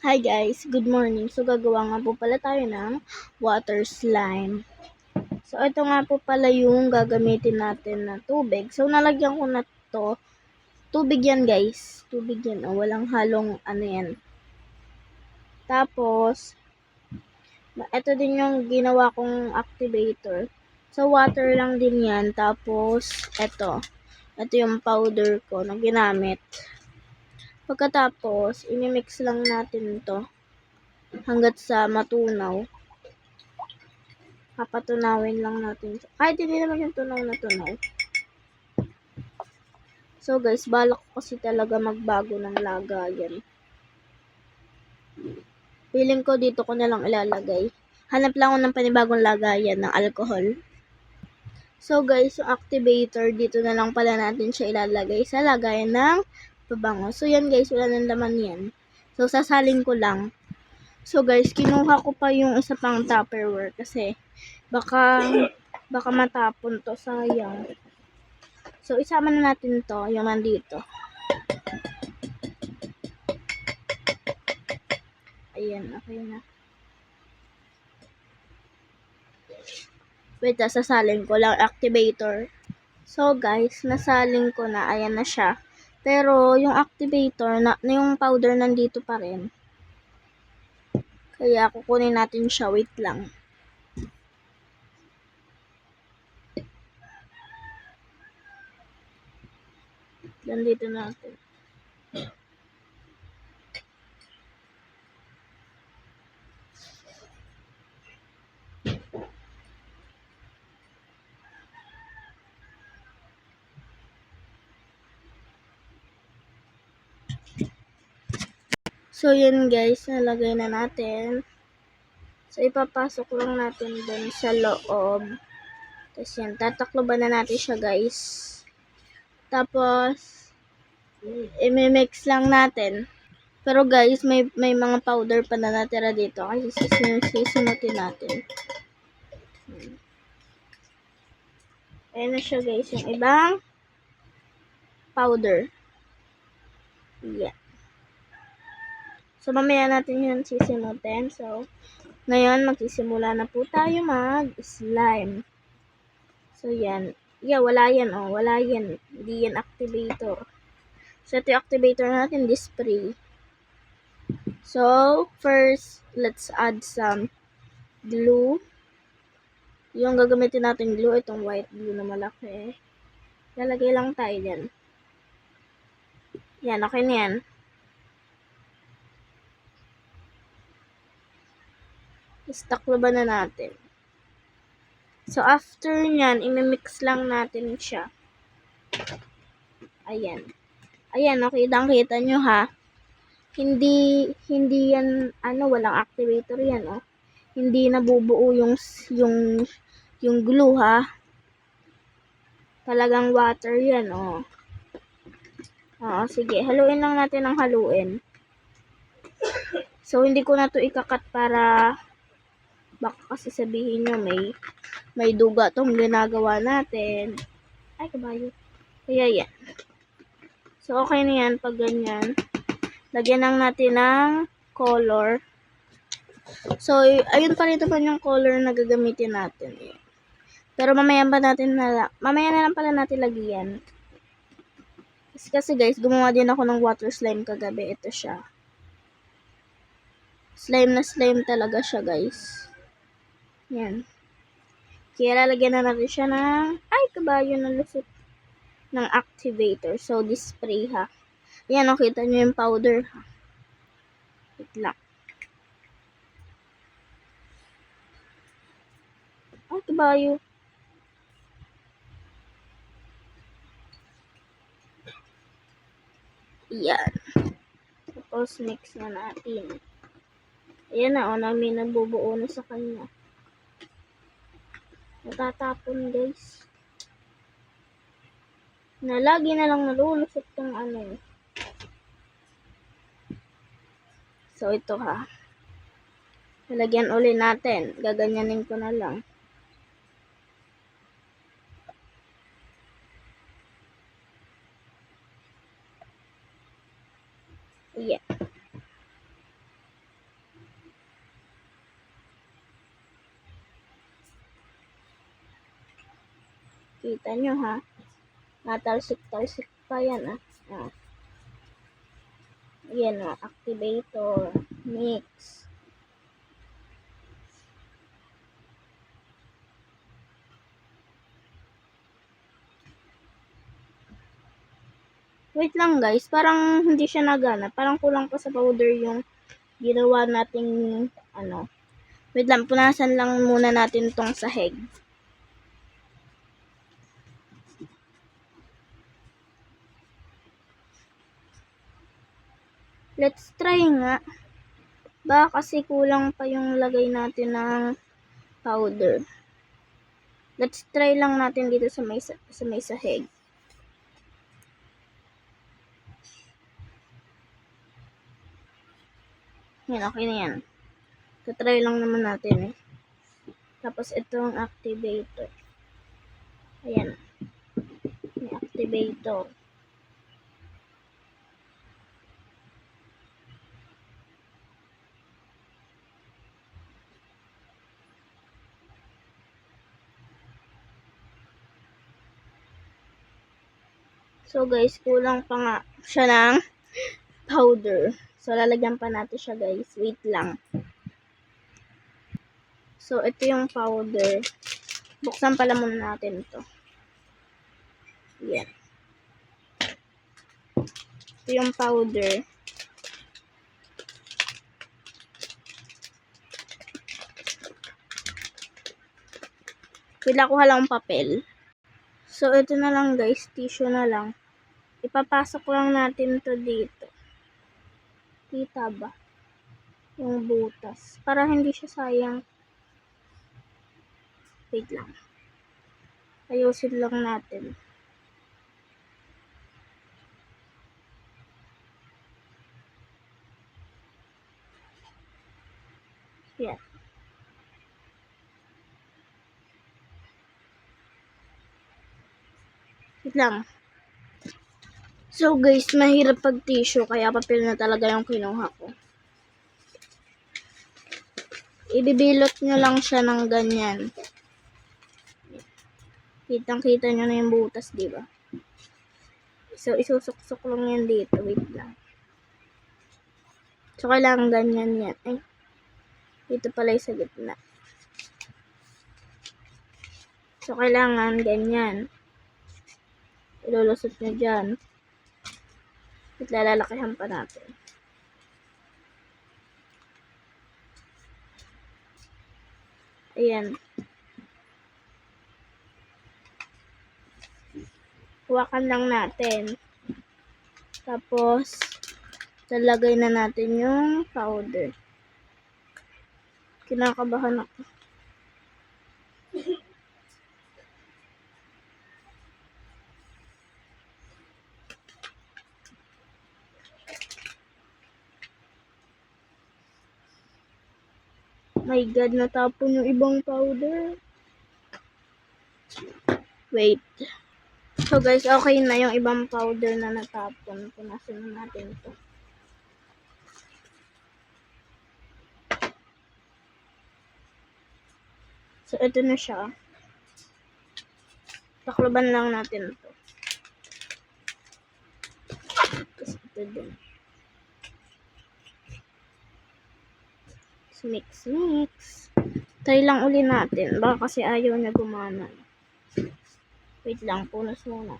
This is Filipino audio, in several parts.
Hi guys, good morning. So gagawa nga po pala tayo ng water slime. So ito nga po pala yung gagamitin natin na tubig. So nalagyan ko na to. Tubig yan guys. Tubig yan. Walang halong ano yan. Tapos, ito din yung ginawa kong activator. So water lang din yan. Tapos, ito yung powder ko na ginamit. Pagkatapos, imimix lang natin to hanggat sa matunaw. Papatunawin lang natin. Kahit hindi naman yung tunaw na tunaw. So guys, balak ko kasi talaga magbago ng lagayan. Feeling ko dito ko na lang ilalagay. Hanap lang ako ng panibagong lagayan ng alcohol. So guys, yung activator, dito na lang pala natin siya ilalagay sa lagayan ng pabango. So yan guys, wala nang laman yan. So sasalin ko lang. So guys, kinuha ko pa yung isa pang Tupperware kasi baka matapon to, sayang. So isama na natin to, yung nandito. Ayan, okay na. Wait, sasalin ko lang activator. So guys, nasalin ko na, ayan na siya. Pero yung activator, yung powder nandito pa rin. Kaya kukunin natin siya, wait lang. Nandito natin. So yun guys, nalagay na natin. So ipapasok lang natin dun sa loob. Tapos yan, tatakloban na natin siya guys. Tapos, imimix lang natin. Pero guys, may mga powder pa na natira dito kasi sisimutin natin. Ayan na siya guys, yung ibang powder. Yeah. So, mamaya natin yun sisimutin. So, ngayon, magsisimula na po tayo mag-slime. So, yan. Yeah, wala yan, oh. Wala yan. Hindi yan activator. So, ito yung activator natin, this spray. So, first, let's add some glue. Yung gagamitin natin glue, itong white glue na malaki. Lalagay lang tayo dyan. Yan, okay na yan. Istakloban na natin. So, after nyan, imimix lang natin siya. Ayan. Ayan, nakita nyo ha. Hindi yan, walang activator yan, oh. Hindi nabubuo yung glue ha. Talagang water yan, oh. Oo, sige. Haluin lang natin ng haluin. So, hindi ko na to ikakat para baka kasi sabihin nyo may duga tong ginagawa natin. Ay, kabayo. Kaya yan. So, okay na yan pag ganyan. Lagyan lang natin ng color. So, ayun pa rin naman yung color na gagamitin natin. Pero mamaya na lang pala natin lagyan. Kasi guys, gumawa din ako ng water slime kagabi. Ito siya. Slime na slime talaga siya guys. Yan. Kaya lalagyan na natin siya ng, ay kabayo na lusot, ng activator. So, this spray ha. Yan, nakita nyo yung powder ha. Wait lang. Ay, kabayo. Yan. Tapos, mix na natin. Ayan na, namin nabubuo na sa kanya. Natatapon guys. Lagi na lang nalulusot yung ano. So, ito ha. Nalagyan uli natin. Gaganyanin ko na lang. Yeah. Kita nyo ha. Natalsik-talsik pa yan ah. Ayan o, activator, mix. Wait lang guys, parang hindi siya nagana. Parang kulang pa sa powder yung ginawa nating ano. Wait lang, punasan lang muna natin tong sahig. Let's try nga. Baka kasi kulang pa yung lagay natin ng powder. Let's try lang natin dito sa may sahig. Yan, okay na yan. Try lang naman natin eh. Tapos ito ang activator. Ayan. May activator. So guys, kulang pa nga siya ng powder. So lalagyan pa natin siya guys. Wait lang. So ito yung powder. Buksan pala muna natin ito. Yan. Ito yung powder. Kuha lang papel. So ito na lang guys. Tissue na lang. Ipapasok lang natin to dito. Kita ba? Yung butas. Para hindi siya sayang. Wait lang. Ayusin lang natin. Yan. Wait lang. So guys, mahirap pag tissue kaya papel na talaga yung kinuha ko. Ibibilot nyo lang siya ng ganyan. Kitang-kita nyo na yung butas, di ba? So, isusok-sok lang yan dito. Wait lang. So, kailangan ganyan yan. Ay, dito pala yung sa gitna. So, kailangan ganyan. Ilulusot nyo dyan. At lalalakihan pa natin. Ayan. Huwakan lang natin. Tapos, lalagay na natin yung powder. Kinakabahan ako. My God, natapon yung ibang powder. Wait. So guys, okay na yung ibang powder na natapon. Punasan na natin ito. So, ito na siya. Takloban lang natin ito. Tapos ito din. So, mix. Try lang uli natin. Baka kasi ayaw niya gumana. Wait lang, punas muna.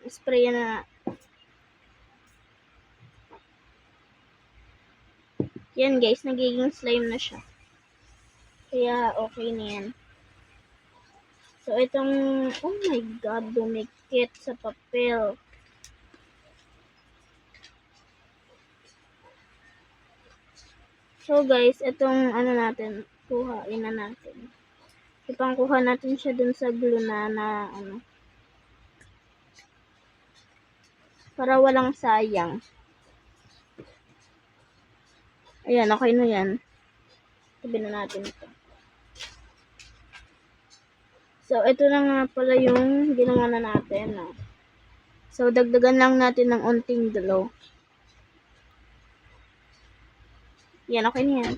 Spray na. Yan guys, nagiging slime na siya. Kaya okay na yan. So itong, oh my God, dumikit sa papel. So guys, itong ano natin, kuhain na natin. Ipangkuha natin siya dun sa glue na ano. Para walang sayang. Ayan, okay na yan. Tabi na natin ito. So, ito na nga pala yung ginawa na natin. So, dagdagan lang natin ng onting glow. Yan, okay na yan.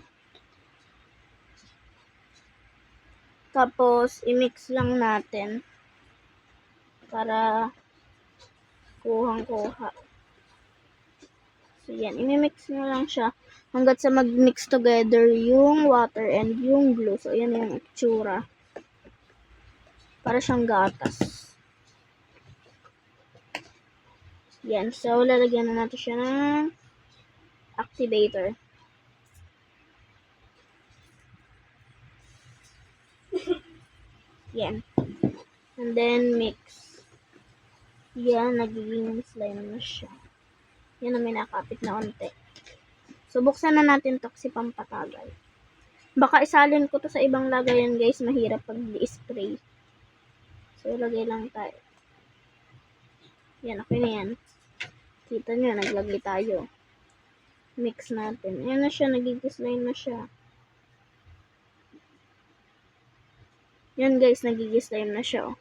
Tapos, i-mix lang natin para kuhang-kuha. So, yan. I-mix nyo lang siya hanggat sa mag-mix together yung water and yung glue. So, yan yung itsura. Para siyang gatas. Yan. So, lalagyan na natin siya ng activator. Yan. And then, mix. Yan, nagiging slime na siya. Yan na may nakapit na onte. So, buksan na natin to kasi pampatagal. Baka isalin ko to sa ibang lagayan, guys. Mahirap pag di-spray. So, lagay lang tayo. Yan, okay na yan. Kita nyo, naglagay tayo. Mix natin. Ayan na siya, nagiging-slime na siya. Yan, guys, nagiging-slime na siya, oh.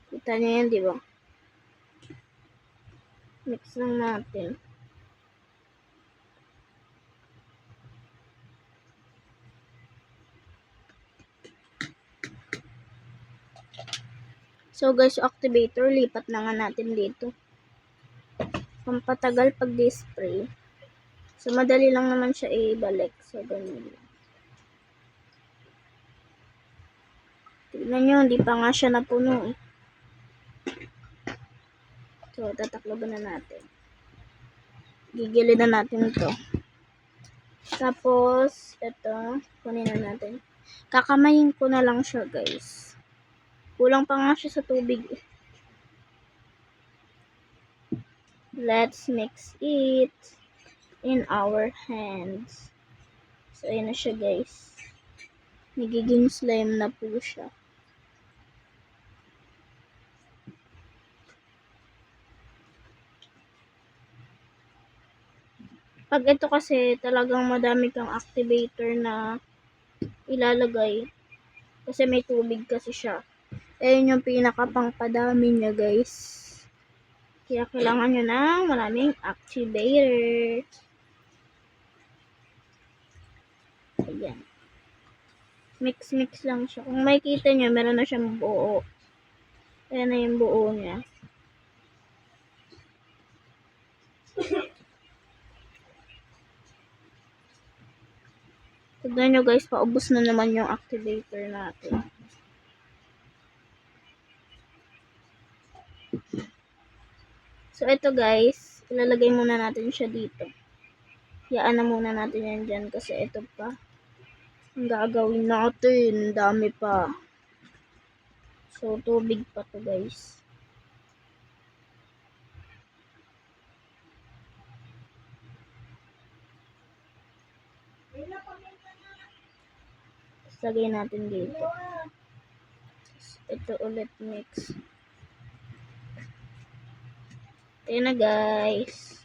Kita nyo yan, di ba? Mix lang natin. So, guys, activator, lipat na nga natin dito. Pampatagal pag di-spray. So, madali lang naman siya ibalik. So, ganyan lang. Tignan nyo, hindi pa nga siya napuno, eh. So, tatakloban na natin. Gigilid na natin ito. Tapos, ito, kunin na natin. Kakamayin ko na lang siya, guys. Kulang pa nga siya sa tubig. Let's mix it in our hands. So, ayan na siya, guys. Nagiging slime na po siya. Pag ito kasi, talagang madami kang activator na ilalagay. Kasi may tubig kasi siya. Ayun yung pinakapangpadami niya, guys. Kaya kailangan nyo ng maraming activator. Ayan. Mix-mix lang siya. Kung makikita nyo, meron na siyang buo. Ayan na yung buo niya. Tignan nyo, guys, paubos na naman yung activator natin. So, ito, guys, ilalagay muna natin siya dito. Yaan na muna natin yan dyan kasi ito pa. Ang gagawin natin, dami pa. So, tubig pa to, guys. Lagay natin dito. Ito ulit mix. Ayan na, guys.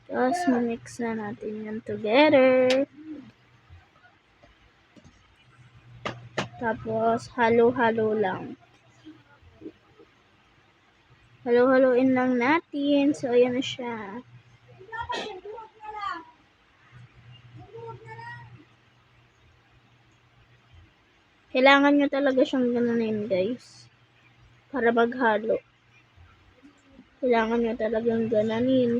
Tapos, mix na natin yan together. Tapos, halo-halo lang. Halo-haloin lang natin. So, ayan na siya. Kailangan nyo talaga siyang gananin, guys. Para maghalo. Kailangan nyo talagang gananin.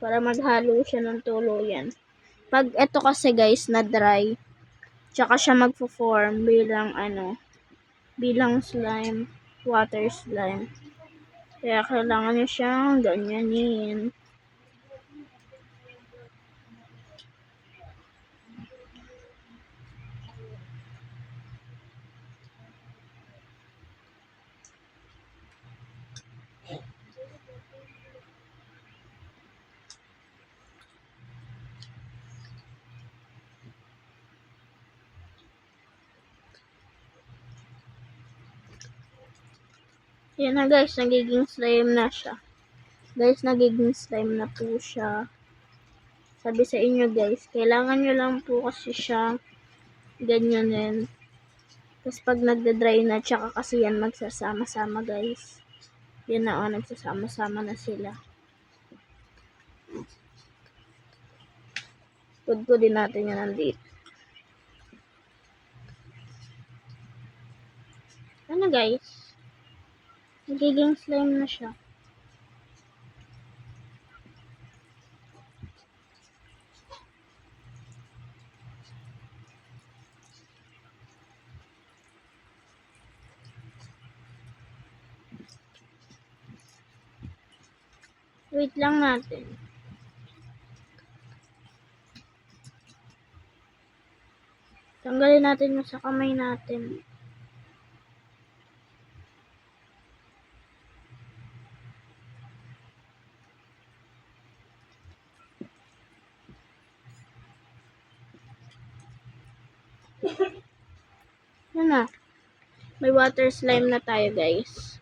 Para maghalo siya ng tuluyan. Pag ito kasi, guys, na dry, tsaka siya magpo-form bilang slime, water slime. Kaya kailangan nyo siyang ganyanin. Yan na, guys, nagiging slime na siya. Guys, nagiging slime na po siya. Sabi sa inyo guys, kailangan nyo lang po kasi siya ganyanin. Tapos pag nagda-dry na, tsaka kasi yan magsasama-sama guys. Yan na nagsasama-sama na sila. Pudpudin natin yan nandito. Ano guys? Nagiging slime na siya. Wait lang natin. Tanggalin natin yung sa kamay natin. Yan na. May water slime na tayo guys.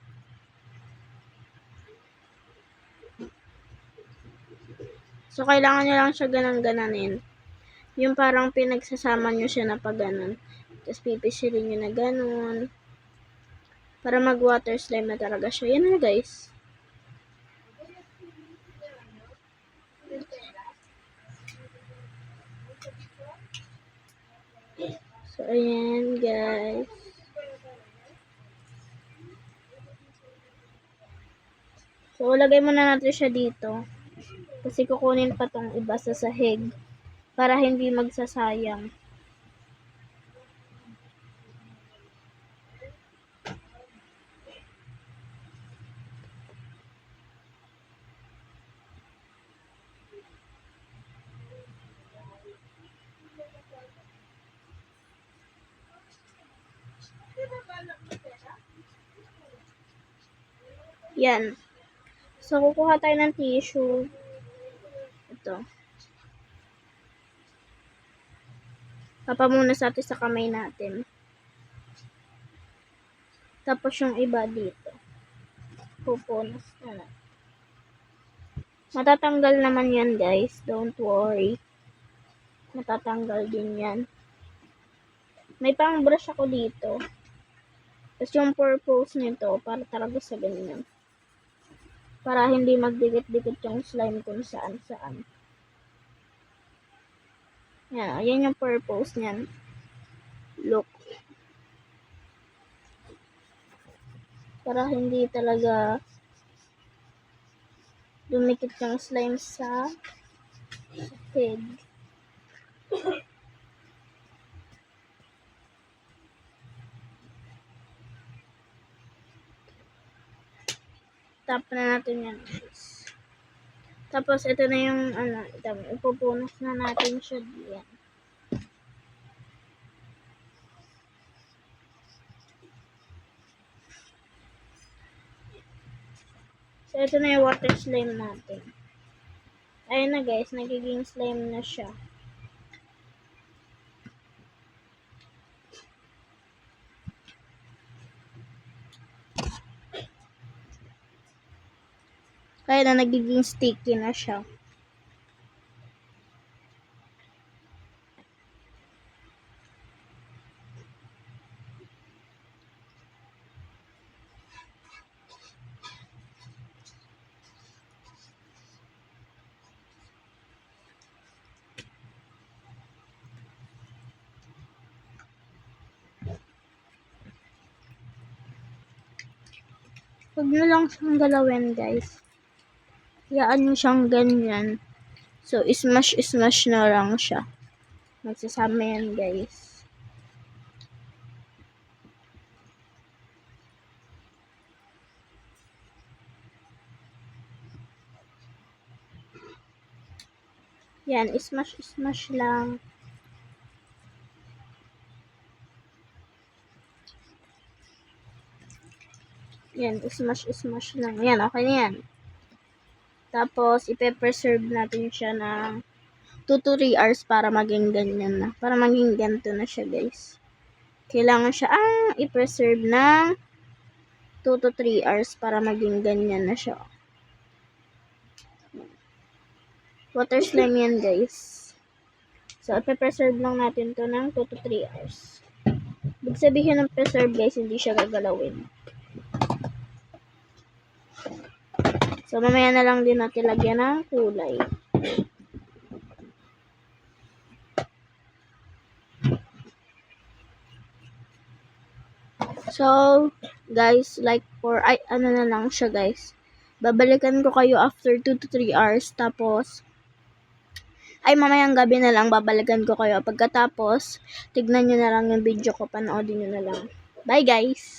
So, kailangan nyo lang siya ganang-gananin. Yung parang pinagsasama nyo siya na pag ganon. Tapos, pipisilin nyo na ganon. Para mag-water slime na talaga siya. Yan na guys. So, ayan guys. So, lagay muna natin siya dito. Kasi kukunin pa tong iba sa sahig. Para hindi magsasayang. Yan. So, kukuha tayo ng tissue. Ito. Papamunas natin sa kamay natin. Tapos yung iba dito. Pupunas na. Matatanggal naman yan guys. Don't worry. Matatanggal din yan. May pang brush ako dito. Tapos yung purpose nito, para talaga sa ganyan. Para hindi magdikit-dikit yung slime kung saan-saan. Yan, yan yung purpose niyan. Look. Para hindi talaga dumikit yung slime sa head. Tap na natin yan guys. Tapos ito na yung ipupunas na natin siya diyan. So ito na yung water slime natin. Ayun na guys, nagiging slime na siya. Kaya na nagiging sticky na siya. Huwag nyo lang siyang galawin guys. Hayaan nyo siyang ganyan. So, smash na lang siya. Magsasama yan guys. Yan, smash lang. Yan, smash lang. Yan, okay na yan. Tapos, ipe-preserve natin siya ng 2 to 3 hours para maging ganyan na. Para maging ganito na siya, guys. Kailangan siya i-preserve ng 2 to 3 hours para maging ganyan na siya. Water slime yan, guys. So, ipe-preserve lang natin to ng 2 to 3 hours. Ibig sabihin ng preserve, guys, hindi siya gagalawin. So, mamaya na lang din natin lagyan ng kulay. So, guys, like ano na lang siya, guys. Babalikan ko kayo after 2 to 3 hours. Tapos, mamayang gabi na lang, babalikan ko kayo. Pagkatapos, tignan nyo na lang yung video ko, panoodin nyo na lang. Bye, guys!